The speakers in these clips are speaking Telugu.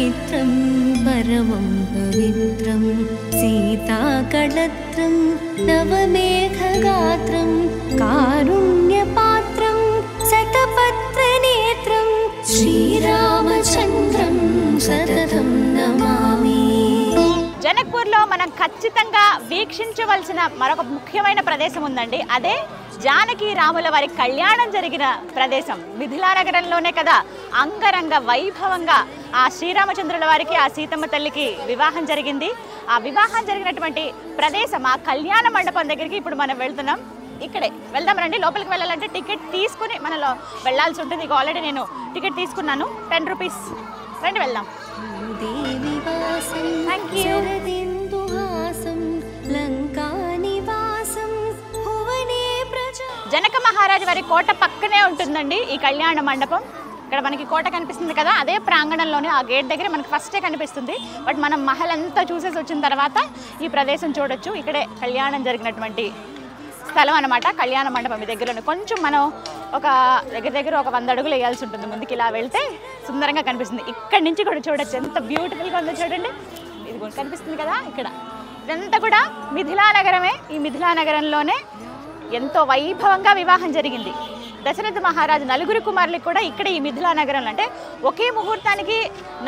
चित्रं परमं पवित्रं सीताकळत्रं नवमेघगात्रं कारुण्यपात्रं शतपत्रनेत्रं श्रीरामचन्द्रं सततं नमामि। జనక్పూర్లో మనం ఖచ్చితంగా వీక్షించవలసిన మరొక ముఖ్యమైన ప్రదేశం ఉందండి. అదే జానకి రాముల వారి కళ్యాణం జరిగిన ప్రదేశం. మిథిలా నగరంలోనే కదా అంగరంగ వైభవంగా ఆ శ్రీరామచంద్రుల వారికి ఆ సీతమ్మ తల్లికి వివాహం జరిగింది. ఆ వివాహం జరిగినటువంటి ప్రదేశం ఆ కళ్యాణ మండపం దగ్గరికి ఇప్పుడు మనం వెళ్తున్నాం. ఇక్కడే వెళ్దాం రండి. లోపలికి వెళ్ళాలంటే టికెట్ తీసుకుని మనలో వెళ్ళాల్సి ఉంటుంది. ఇక ఆల్రెడీ నేను టికెట్ తీసుకున్నాను, 10 రూపీస్. రండి వెళ్దాం. జనక మహారాజు వారి కోట పక్కనే ఉంటుందండి ఈ కళ్యాణ మండపం. ఇక్కడ మనకి కోట కనిపిస్తుంది కదా, అదే ప్రాంగణంలోనే ఆ గేట్ దగ్గర మనకి ఫస్టే కనిపిస్తుంది. బట్ మనం మహల్ అంతా చూసేసి వచ్చిన తర్వాత ఈ ప్రదేశం చూడొచ్చు. ఇక్కడే కళ్యాణం జరిగినటువంటి స్థలం అనమాట, కళ్యాణ మండపం. ఈ దగ్గరలోనే కొంచెం మనం ఒక దగ్గర ఒక 100 అడుగులు వేయాల్సి ఉంటుంది ముందుకు. ఇలా వెళ్తే సుందరంగా కనిపిస్తుంది. ఇక్కడ నుంచి కూడా చూడొచ్చు ఎంత బ్యూటిఫుల్గా ఉందో చూడండి. ఇది కనిపిస్తుంది కదా ఇక్కడ. ఇదంతా కూడా మిథిలా నగరమే. ఈ మిథిలా నగరంలోనే ఎంతో వైభవంగా వివాహం జరిగింది. దశరథ మహారాజు 4 కుమారులకి కూడా ఇక్కడ ఈ మిథిలా నగరంలో, అంటే ఒకే ముహూర్తానికి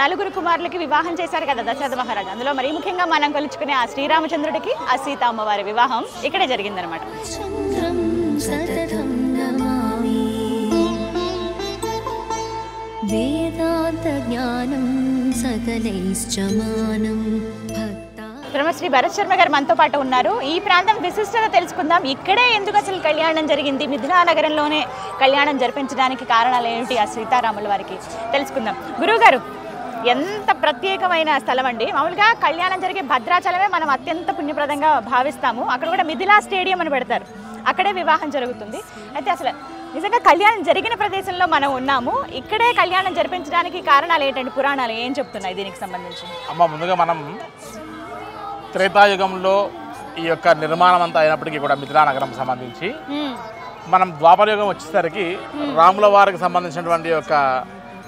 4 కుమారులకి వివాహం చేశారు కదా దశరథ మహారాజు. అందులో మరీ ముఖ్యంగా మనం కొలుచుకునే ఆ శ్రీరామచంద్రుడికి ఆ సీతమ్మ వారి వివాహం ఇక్కడే జరిగిందనమాట. వేదాంత జ్ఞానం సకలైశ్చమానం. బ్రహ్మశ్రీ భరత్ శర్మ గారు మనతో పాటు ఉన్నారు. ఈ ప్రాంతం విశిష్టత తెలుసుకుందాం. ఇక్కడే ఎందుకు అసలు కళ్యాణం జరిగింది, మిథిలా నగరంలోనే కళ్యాణం జరిపించడానికి కారణాలు ఏమిటి ఆ సీతారాముల వారికి తెలుసుకుందాం. గురువు గారు, ఎంత ప్రత్యేకమైన స్థలం అండి. మామూలుగా కళ్యాణం జరిగే భద్రాచలమే మనం అత్యంత పుణ్యప్రదంగా భావిస్తాము. అక్కడ కూడా మిథిలా స్టేడియం అని పెడతారు, అక్కడే వివాహం జరుగుతుంది. అయితే అసలు నిజంగా కళ్యాణం జరిగిన ప్రదేశంలో మనం ఉన్నాము. ఇక్కడే కళ్యాణం జరిపించడానికి కారణాలు ఏంటండి, పురాణాలు ఏం చెప్తున్నాయి దీనికి సంబంధించి? అమ్మ, ముందుగా మనం త్రేతాయుగంలో ఈ యొక్క నిర్మాణం అంతా అయినప్పటికీ కూడా మిథిలా నగరం సంబంధించి మనం ద్వాపరయుగం వచ్చేసరికి రాముల వారికి సంబంధించినటువంటి యొక్క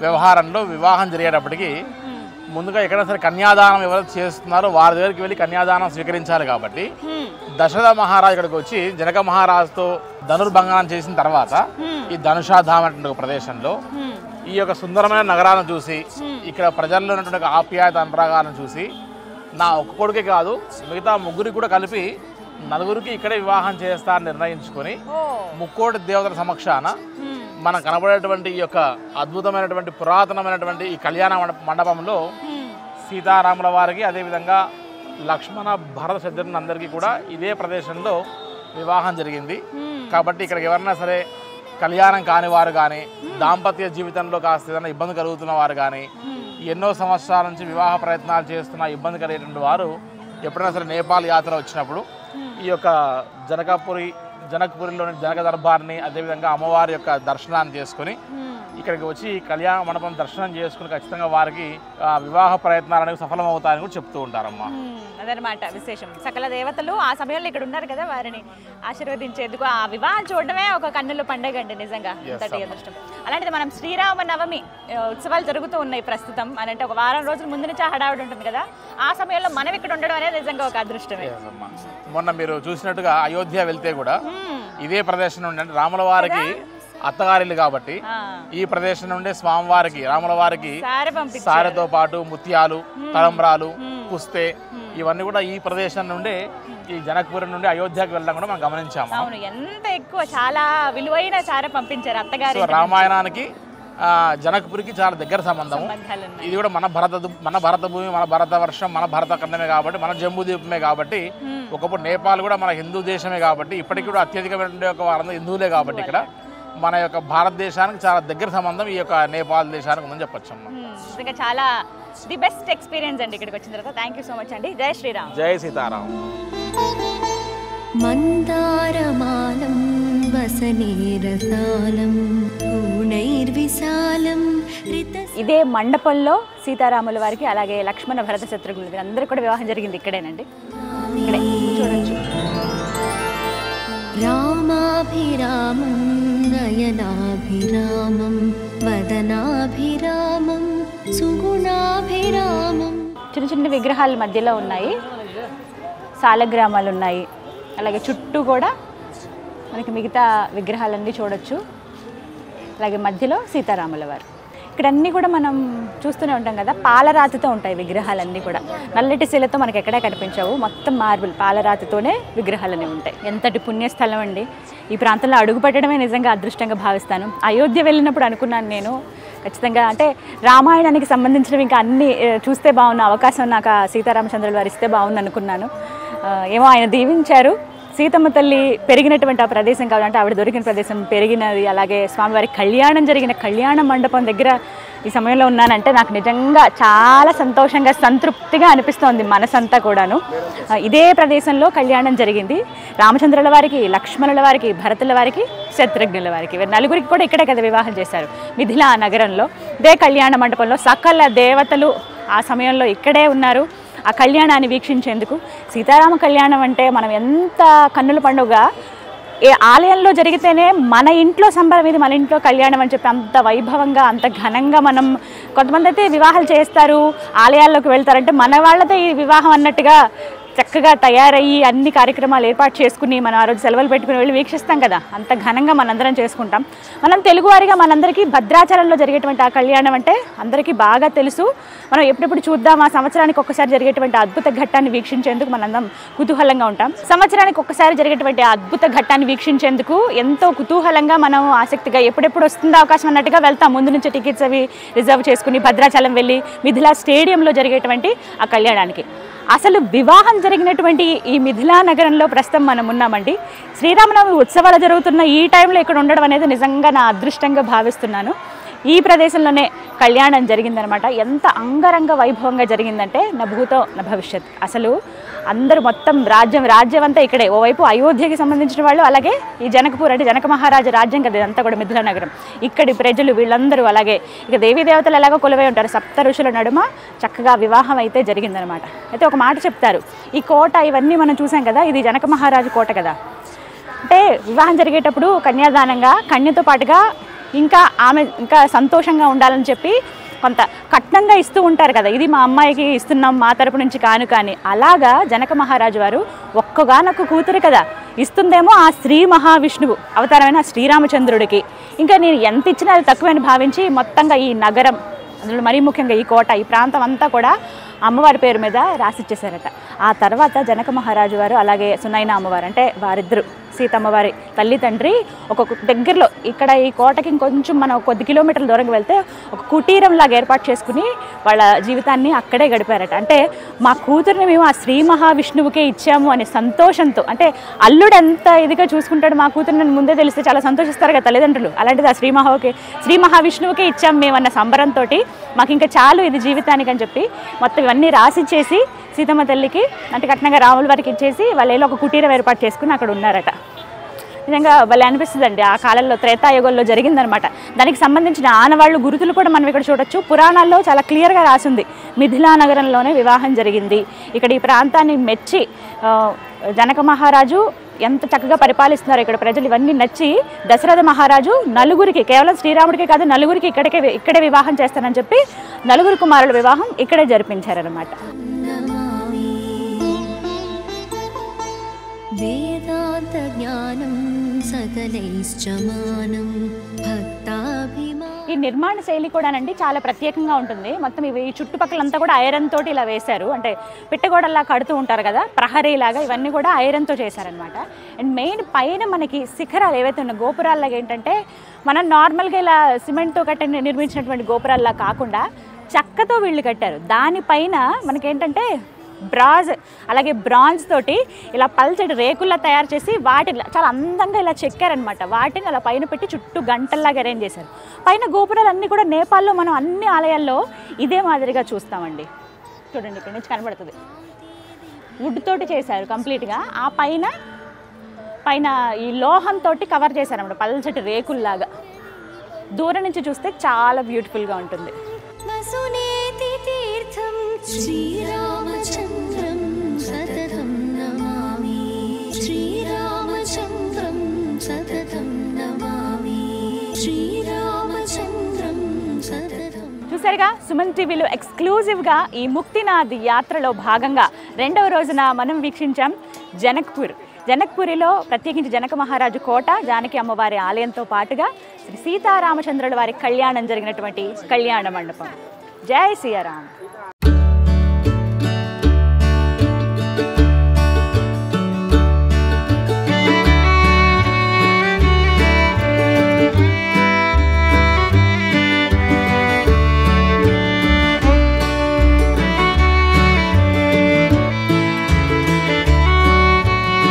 వ్యవహారంలో వివాహం జరిగేటప్పటికి ముందుగా ఎక్కడైనా సరే కన్యాదానం ఎవరైతే చేస్తున్నారో వారి దగ్గరికి వెళ్ళి కన్యాదానం స్వీకరించాలి. కాబట్టి దశరథ మహారాజు ఇక్కడికి వచ్చి జనక మహారాజుతో ధనుర్భంగనం చేసిన తర్వాత ఈ ధనుషాధామ అనే ఒక ప్రదేశంలో ఈ యొక్క సుందరమైన నగరాలను చూసి, ఇక్కడ ప్రజల్లో ఉన్నటువంటి ఆప్యాయత అనురాగాలను చూసి, నా ఒక్క కొడుకే కాదు మిగతా 3 కూడా కలిపి 4 ఇక్కడే వివాహం చేస్తారని నిర్ణయించుకొని ముక్కోటి దేవతల సమక్షాన మనకు కనబడేటువంటి ఈ యొక్క అద్భుతమైనటువంటి పురాతనమైనటువంటి ఈ కళ్యాణ మండపంలో సీతారాముల వారికి, అదేవిధంగా లక్ష్మణ భరత శత్రుఘ్నుల అందరికీ కూడా ఇదే ప్రదేశంలో వివాహం జరిగింది. కాబట్టి ఇక్కడికి ఎవరైనా సరే కళ్యాణం కాని వారు కానీ, దాంపత్య జీవితంలో కాస్త ఏదైనా ఇబ్బంది కలుగుతున్న వారు కానీ, ఎన్నో సంవత్సరాల నుంచి వివాహ ప్రయత్నాలు చేస్తున్న ఇబ్బంది కలిగేటువంటి వారు ఎప్పుడైనా సరే నేపాల్ యాత్ర వచ్చినప్పుడు ఈ యొక్క జనక్పురిలోని జనక దర్బార్ని, అదేవిధంగా అమ్మవారి యొక్క దర్శనాన్ని చేసుకొని ఇక్కడికి వచ్చి కళ్యాణ మండపం దర్శనం చేసుకుని ఖచ్చితంగా వారికి వివాహ ప్రయత్నాలు అనేవి సఫలమవుతాయని కూడా చెప్తూ ఉంటారమ్మా. అదనమాట విశేషం. సకల దేవతలు ఆ సమయంలో ఇక్కడ ఉన్నారు కదా, వారిని ఆశీర్వదించేందుకు ఆ వివాహం చూడడమే ఒక కన్నుల పండుగ అండి నిజంగా. అంతటి అదృష్టం. అలాంటిది మనం శ్రీరామ నవమి ఉత్సవాలు జరుగుతూ ఉన్నాయి ప్రస్తుతం. అంటే ఒక వారం రోజుల ముందు నుంచి హడావిడి ఉంటుంది కదా, ఆ సమయంలో మనం ఇక్కడ ఉండడం అనేది నిజంగా ఒక అదృష్టమే. మొన్న మీరు చూసినట్టుగా అయోధ్య వెళ్తే కూడా ఇదే ప్రదేశం నుండి, అంటే రాముల వారికి అత్తగారిల్లు కాబట్టి ఈ ప్రదేశం నుండి స్వామివారికి రాముల వారికి సారెతో పాటు ముత్యాలు, తలంబ్రాలు, పుస్తే ఇవన్నీ కూడా ఈ ప్రదేశం నుండి ఈ జనక్పురి నుండి అయోధ్యకి వెళ్ళడం కూడా మనం గమనించాము. ఎంత ఎక్కువ, చాలా విలువైన సారె పంపించారు అత్తగారు. రామాయణానికి జనక్పురికి చాలా దగ్గర సంబంధం. ఇది కూడా మన భరత భూమి, మన భరత వర్షం, మన భరత ఖండమే కాబట్టి, మన జంబూ ద్వీపమే కాబట్టి. ఒకప్పుడు నేపాల్ కూడా మన హిందూ దేశమే కాబట్టి, ఇప్పటికీ కూడా అత్యధికమైన వారందరూ హిందువులే కాబట్టి ఇక్కడ మన యొక్క భారతదేశానికి చాలా దగ్గర సంబంధం ఈ యొక్క నేపాల్ దేశానికి ఉందని చెప్పొచ్చు. ఇంకా చాలా ది బెస్ట్ ఎక్స్పీరియన్స్ అండి ఇక్కడికి వచ్చిన తర్వాత. థ్యాంక్ యూ సో మచ్ అండి. జై శ్రీరామ్. జై సీతారాం. మందారమాలం వసనేరసాలం పూర్ణైర్విశాలం. ఇదే మండపంలో సీతారాముల వారికి, అలాగే లక్ష్మణ భరత శత్రుఘ్నులు వీరందరూ కూడా వివాహం జరిగింది ఇక్కడేనండి. ఇక్కడే చూడొచ్చు. రామాభిరామం నయనాభిరామం వదనాభిరామం సుగుణాభిరామం చిన్న చిన్న విగ్రహాల మధ్యలో ఉన్నాయి, సాలగ్రామాలు ఉన్నాయి. అలాగే చుట్టూ కూడా మనకి మిగతా విగ్రహాలన్నీ చూడొచ్చు. అలాగే మధ్యలో సీతారాముల వారు. ఇక్కడ అన్నీ కూడా మనం చూస్తూనే ఉంటాం కదా, పాలరాతితో ఉంటాయి విగ్రహాలన్నీ కూడా. నల్లటి శిలతో మనకి ఎక్కడా కనిపించవు, మొత్తం మార్బుల్ పాలరాతితోనే విగ్రహాలన్నీ ఉంటాయి. ఎంతటి పుణ్యస్థలం అండి. ఈ ప్రాంతంలో అడుగు పెట్టడమే నిజంగా అదృష్టంగా భావిస్తాను. అయోధ్య వెళ్ళినప్పుడు అనుకున్నాను నేను ఖచ్చితంగా, అంటే రామాయణానికి సంబంధించినవి ఇంకా అన్నీ చూస్తే బాగున్న అవకాశం నాకు సీతారామచంద్రుల వారు ఇస్తే బాగుంది అనుకున్నాను. ఏమో ఆయన దీవించారు. సీతమ్మ తల్లి పెరిగినటువంటి ఆ ప్రదేశం కావాలంటే ఆవిడ దొరికిన ప్రదేశం పెరిగినది. అలాగే స్వామివారి కళ్యాణం జరిగిన కళ్యాణ మండపం దగ్గర ఈ సమయంలో ఉన్నానంటే నాకు నిజంగా చాలా సంతోషంగా సంతృప్తిగా అనిపిస్తోంది మనసంతా కూడాను. ఇదే ప్రదేశంలో కళ్యాణం జరిగింది రామచంద్రుల వారికి, లక్ష్మణుల వారికి, భరతుల వారికి, శత్రుఘ్నుల వారికి. వీరు నలుగురికి కూడా ఇక్కడే కదా వివాహం చేశారు, మిథిలా నగరంలో. ఇదే కళ్యాణ మండపంలో సకల దేవతలు ఆ సమయంలో ఇక్కడే ఉన్నారు ఆ కళ్యాణాన్ని వీక్షించేందుకు. సీతారామ కళ్యాణం అంటే మనం ఎంత కన్నుల పండుగ, ఏ ఆలయంలో జరిగితేనే మన ఇంట్లో సంబరం, ఇది మన ఇంట్లో కళ్యాణం అని చెప్పి అంత వైభవంగా అంత ఘనంగా మనం, కొంతమంది అయితే వివాహాలు చేస్తారు ఆలయాల్లోకి వెళ్తారంటే మన వాళ్ళతో ఈ వివాహం అన్నట్టుగా చక్కగా తయారయ్యి అన్ని కార్యక్రమాలు ఏర్పాటు చేసుకుని మనం ఆ రోజు సెలవులు పెట్టుకుని వెళ్ళి వీక్షిస్తాం కదా, అంత ఘనంగా మనందరం చేసుకుంటాం. మనం తెలుగువారిగా మనందరికీ భద్రాచలంలో జరిగేటువంటి ఆ కళ్యాణం అంటే అందరికీ బాగా తెలుసు. మనం ఎప్పుడెప్పుడు చూద్దాం, ఆ సంవత్సరానికి ఒక్కసారి జరిగేటువంటి అద్భుత ఘట్టాన్ని వీక్షించేందుకు మనందరం కుతూహలంగా ఉంటాం. సంవత్సరానికి ఒక్కసారి జరిగేటువంటి అద్భుత ఘట్టాన్ని వీక్షించేందుకు ఎంతో కుతూహలంగా మనం ఆసక్తిగా ఎప్పుడెప్పుడు వస్తుందో అవకాశం అన్నట్టుగా వెళ్తాం. ముందు నుంచి టికెట్స్ అవి రిజర్వ్ చేసుకుని భద్రాచలం వెళ్ళి మిథిలా స్టేడియంలో జరిగేటువంటి ఆ కళ్యాణానికి. అసలు వివాహం జరిగినటువంటి ఈ మిథిలా నగరంలో ప్రస్తుతం మనం ఉన్నామండి. శ్రీరామనవమి ఉత్సవాలు జరుగుతున్న ఈ టైంలో ఇక్కడ ఉండడం అనేది నిజంగా నా అదృష్టంగా భావిస్తున్నాను. ఈ ప్రదేశంలోనే కళ్యాణం జరిగిందనమాట. ఎంత అంగరంగ వైభవంగా జరిగిందంటే నా భూతో నా భవిష్యత్. అసలు అందరూ మొత్తం రాజ్యం అంతా ఇక్కడే. ఓవైపు అయోధ్యకి సంబంధించిన వాళ్ళు, అలాగే ఈ జనకపూర్ అంటే జనక మహారాజు రాజ్యం కదా ఇదంతా కూడా మిథిలా నగరం. ఇక్కడి ప్రజలు వీళ్ళందరూ, అలాగే ఇక దేవీ దేవతలు ఎలాగో కొలువై ఉంటారు. సప్త ఋషుల నడుమ చక్కగా వివాహం అయితే జరిగిందనమాట. అయితే ఒక మాట చెప్తారు, ఈ కోట ఇవన్నీ మనం చూసాం కదా, ఇది జనక మహారాజు కోట కదా. అంటే వివాహం జరిగేటప్పుడు కన్యాదానంగా కన్యతో పాటుగా ఆమె ఇంకా సంతోషంగా ఉండాలని చెప్పి కొంత కట్నంగా ఇస్తూ ఉంటారు కదా, ఇది మా అమ్మాయికి ఇస్తున్నాం మా తరపు నుంచి కాను. కానీ అలాగా జనక మహారాజు వారు ఒక్కగానొక్క కూతురు కదా ఇస్తుందేమో ఆ శ్రీ మహావిష్ణువు అవతారమైన శ్రీరామచంద్రుడికి. ఇంకా నేను ఎంత ఇచ్చినా అది తక్కువని భావించి మొత్తంగా ఈ నగరం, అందులో మరీ ముఖ్యంగా ఈ కోట, ఈ ప్రాంతం అంతా కూడా అమ్మవారి పేరు మీద రాసిచ్చేశారట. ఆ తర్వాత జనక మహారాజు వారు అలాగే సునైన అమ్మవారు అంటే వారిద్దరు సీతమ్మవారి తల్లి తండ్రి ఒక దగ్గరలో ఇక్కడ ఈ కోటకి ఇంకొంచెం మనం కొద్ది కిలోమీటర్ల దూరంగా వెళ్తే ఒక కుటీరంలాగా ఏర్పాటు చేసుకుని వాళ్ళ జీవితాన్ని అక్కడే గడిపారట. అంటే మా కూతురిని మేము ఆ శ్రీ మహావిష్ణువుకే ఇచ్చాము అనే సంతోషంతో, అంటే అల్లుడు ఎంత ఇదిగా చూసుకుంటాడు మా కూతురిని ముందే తెలిస్తే చాలా సంతోషిస్తారు కదా తల్లిదండ్రులు, అలాంటిది ఆ శ్రీ మహావిష్ణువుకే ఇచ్చాము మేము అన్న సంబరంతో మాకు ఇంకా చాలు ఇది జీవితానికి అని చెప్పి మొత్తం ఇవన్నీ రాసిచ్చేసి సీతమ్మ తల్లికి అంటే కట్నంగా రాముల వారికి ఇచ్చేసి వాళ్ళు ఒక కుటీరం ఏర్పాటు చేసుకుని అక్కడ ఉన్నారట. నిజంగా భలే అనిపిస్తుందండి. ఆ కాలంలో త్రేతాయుగంలో జరిగిందనమాట. దానికి సంబంధించిన ఆనవాళ్ళు గుర్తులు కూడా మనం ఇక్కడ చూడొచ్చు. పురాణాల్లో చాలా క్లియర్గా రాసింది మిథిలా నగరంలోనే వివాహం జరిగింది. ఇక్కడ ఈ ప్రాంతాన్ని మెచ్చి జనక మహారాజు ఎంత చక్కగా పరిపాలిస్తున్నారు ఇక్కడ ప్రజలు, ఇవన్నీ నచ్చి దశరథ మహారాజు నలుగురికి, కేవలం శ్రీరాముడికి కాదు నలుగురికి ఇక్కడే వివాహం చేస్తానని చెప్పి నలుగురు కుమారుల వివాహం ఇక్కడే జరిపించారనమాట. వేదాంత జ్ఞానం సకలైశ్చమానం భక్తాభిమానం. ఈ నిర్మాణ శైలి కూడానండి చాలా ప్రత్యేకంగా ఉంటుంది. మొత్తం ఇవి చుట్టుపక్కలంతా కూడా ఐరన్ తోటి ఇలా వేశారు, అంటే పిట్టగోడల్లా కడుతూ ఉంటారు కదా ప్రహరీలాగా, ఇవన్నీ కూడా ఐరన్తో చేశారనమాట. అండ్ మెయిన్ పైన మనకి శిఖరాలు ఏవైతే ఉన్న గోపురాల్లాగా ఏంటంటే మనం నార్మల్గా ఇలా సిమెంట్తో నిర్మించినటువంటి గోపురాల్లా కాకుండా చెక్కతో వీళ్ళు కట్టారు. దానిపైన మనకేంటంటే అలాగే బ్రాంజ్ తోటి ఇలా పల్చటి రేకుల్లా తయారు చేసి వాటిని చాలా అందంగా ఇలా చెక్కారనమాట. వాటిని అలా పైన పెట్టి చుట్టూ గంటల్లాగా అరేంజ్ చేశారు. పైన గోపురాలు అన్నీ కూడా నేపాల్లో మనం అన్ని ఆలయాల్లో ఇదే మాదిరిగా చూస్తామండి. చూడండి ఇక్కడ నుంచి కనబడుతుంది, వుడ్ తోటి చేశారు కంప్లీట్గా. ఆ పైన ఈ లోహంతో కవర్ చేశారన్నమాట పల్చటి రేకుల్లాగా. దూరం నుంచి చూస్తే చాలా బ్యూటిఫుల్గా ఉంటుంది. శ్రీరామచంద్రం సతతం నమామి, శ్రీరామచంద్రం సతతం నమామి, శ్రీరామచంద్రం సతతం. చూసారుగా సుమన్ టీవీలో ఎక్స్క్లూజివ్గా ఈ ముక్తినాథ్ యాత్రలో భాగంగా రెండవ రోజున మనం వీక్షించాం జనక్పూరిలో ప్రత్యేకించి జనక మహారాజు కోట, జానకి అమ్మవారి ఆలయంతో పాటుగా శ్రీ సీతారామచంద్రుల వారి కళ్యాణం జరిగినటువంటి కళ్యాణ మండపం. జై శ్రీరామ్.